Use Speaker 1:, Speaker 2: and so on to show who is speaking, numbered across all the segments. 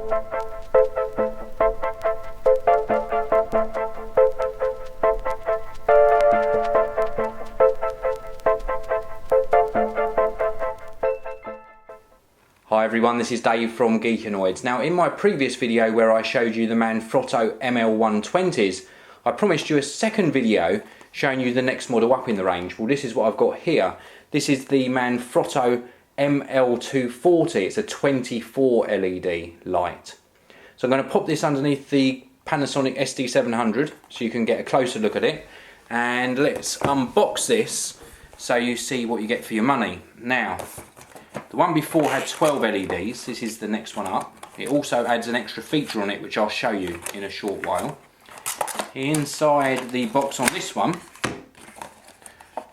Speaker 1: Hi everyone, this is Dave from Geekanoids. Now, in my previous video where I showed you the Manfrotto ML120s, I promised you a second video showing you the next model up in the range. Well, this is what I've got here. This is the Manfrotto ML240. It's a 24 LED light. So I'm going to pop this underneath the Panasonic SD700 so you can get a closer look at it. And let's unbox this so you see what you get for your money. Now, the one before had 12 LEDs, this is the next one up. It also adds an extra feature on it which I'll show you in a short while. Inside the box on this one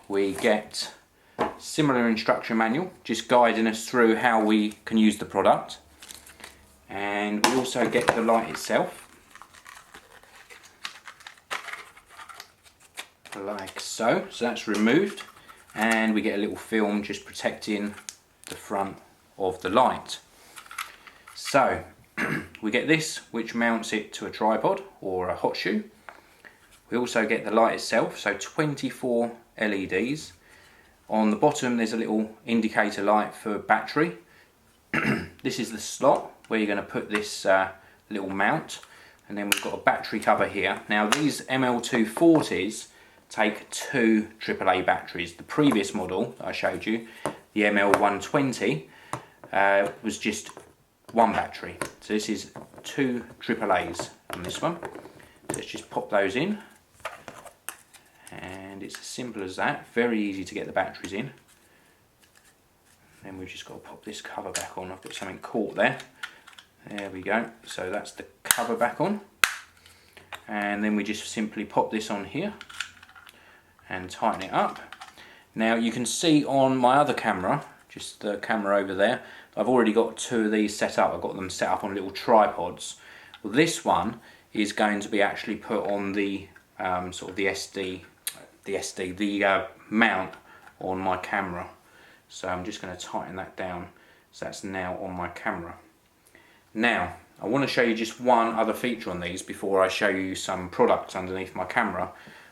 Speaker 1: we get similar instruction manual, just guiding us through how we can use the product. And we also get the light itself, like so. So that's removed, and we get a little film just protecting the front of the light. So we get this, which mounts it to a tripod or a hot shoe. We also get the light itself, so 24 LEDs. On the bottom there's a little indicator light for battery. This is the slot where you're going to put this little mount, and then we've got a battery cover here. Now these ML240s take two AAA batteries. The previous model that I showed you, the ML120, was just one battery. So this is two AAAs on this one. So let's just pop those in, and it's as simple as that. Very easy to get the batteries in. Then we've just got to pop this cover back on. I've got something caught there. There we go. So that's the cover back on, and then we just simply pop this on here and tighten it up. Now you can see on my other camera, just the camera over there, I've already got two of these set up. I've got them set up on little tripods. Well, this one is going to be actually put on the sort of the mount on my camera. So I'm just going to tighten that down, so that's now on my camera. Now I want to show you just one other feature on these before I show you some products underneath my camera.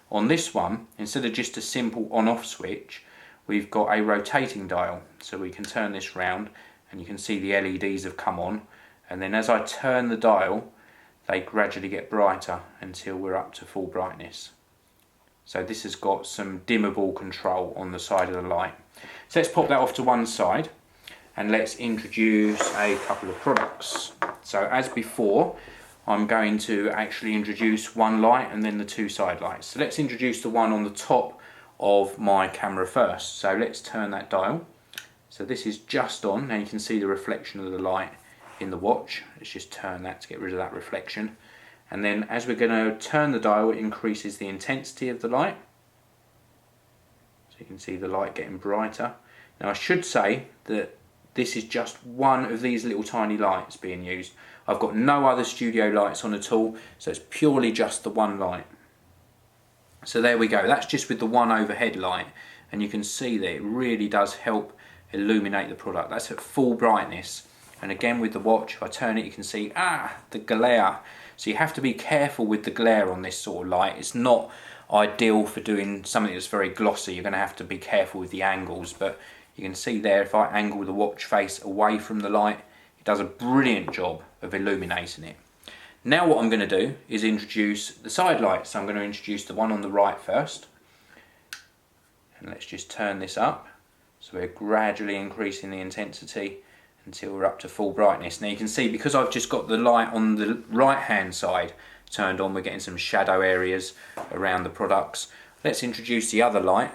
Speaker 1: On this one, instead of just a simple on-off switch, we've got a rotating dial. So we can turn this round and you can see the LEDs have come on, and then as I turn the dial they gradually get brighter until we're up to full brightness. So this has got some dimmable control on the side of the light. So let's pop that off to one side and let's introduce a couple of products. So as before, I'm going to actually introduce one light and then the two side lights. So let's introduce the one on the top of my camera first. So let's turn that dial. So this is just on. Now you can see the reflection of the light in the watch. Let's just turn that to get rid of that reflection. And then as we're going to turn the dial, it increases the intensity of the light. So you can see the light getting brighter. Now I should say that this is just one of these little tiny lights being used. I've got no other studio lights on at all, so it's purely just the one light. So there we go, that's just with the one overhead light, and you can see that it really does help illuminate the product. That's at full brightness, and again with the watch, if I turn it you can see the glare. So you have to be careful with the glare on this sort of light. It's not ideal for doing something that's very glossy. You're going to have to be careful with the angles, but you can see there if I angle the watch face away from the light, it does a brilliant job of illuminating it. Now what I'm going to do is introduce the side lights. So I'm going to introduce the one on the right first, and let's just turn this up. So we're gradually increasing the intensity until we're up to full brightness. Now you can see, because I've just got the light on the right hand side turned on, we're getting some shadow areas around the products. Let's introduce the other light,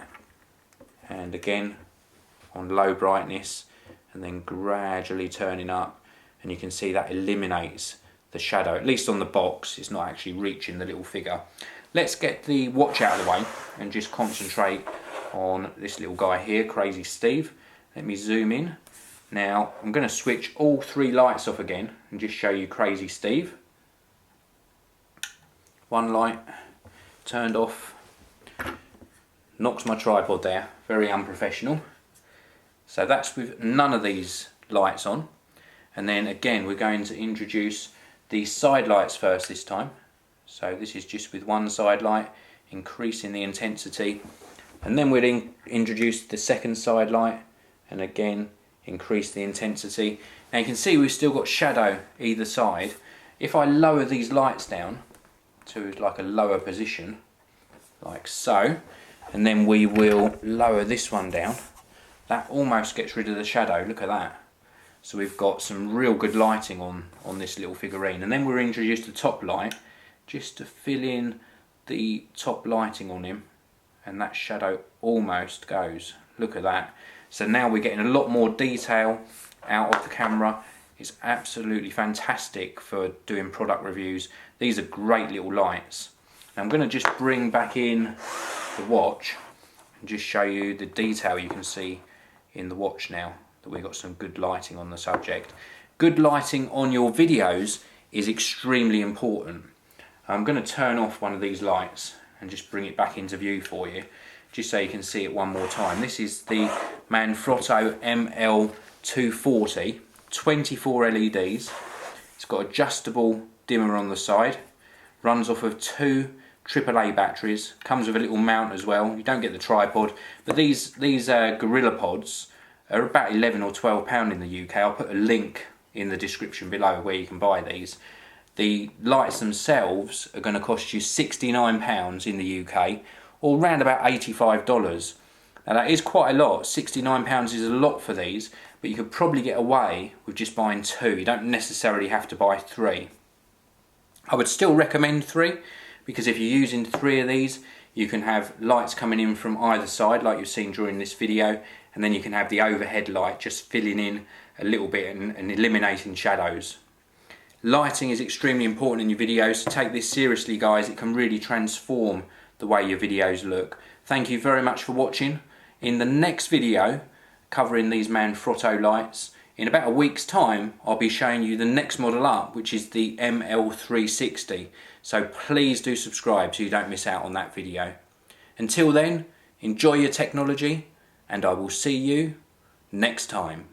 Speaker 1: and again on low brightness, and then gradually turning up, and you can see that eliminates the shadow, at least on the box. It's not actually reaching the little figure. Let's get the watch out of the way and just concentrate on this little guy here, Crazy Steve. Let me zoom in. Now I'm going to switch all three lights off again and just show you Crazy Steve. One light turned off, knocks my tripod there, very unprofessional. So that's with none of these lights on. and then again we're going to introduce the side lights first this time. So this is just with one side light, increasing the intensity, and then we'll introduce the second side light and again increase the intensity. Now you can see we've still got shadow either side. If I lower these lights down to like a lower position, like so, and then we will lower this one down, that almost gets rid of the shadow. Look at that. So we've got some real good lighting on this little figurine. And then we'll introduce the top light just to fill in the top lighting on him, and that shadow almost goes. Look at that. So now we're getting a lot more detail out of the camera. It's absolutely fantastic for doing product reviews. These are great little lights. Now I'm going to just bring back in the watch and just show you the detail you can see in the watch now that we've got some good lighting on the subject. Good lighting on your videos is extremely important. I'm going to turn off one of these lights and just bring it back into view for you, just so you can see it one more time. This is the Manfrotto ML240, 24 LEDs. It's got adjustable dimmer on the side, runs off of 2 AAA batteries, comes with a little mount as well. You don't get the tripod, but these Gorilla Pods are about 11 or 12 pound in the UK. I'll put a link in the description below where you can buy these. The lights themselves are going to cost you £69 in the UK, or around about $85. Now that is quite a lot. £69 is a lot for these, but you could probably get away with just buying 2. You don't necessarily have to buy 3. I would still recommend 3, because if you're using 3 of these, you can have lights coming in from either side like you've seen during this video, and then you can have the overhead light just filling in a little bit and eliminating shadows. Lighting is extremely important in your videos, so take this seriously guys. It can really transform the way your videos look. Thank you very much for watching. In the next video covering these Manfrotto lights, in about a week's time I'll be showing you the next model up, which is the ML360. So please do subscribe so you don't miss out on that video. Until then, enjoy your technology, and I will see you next time.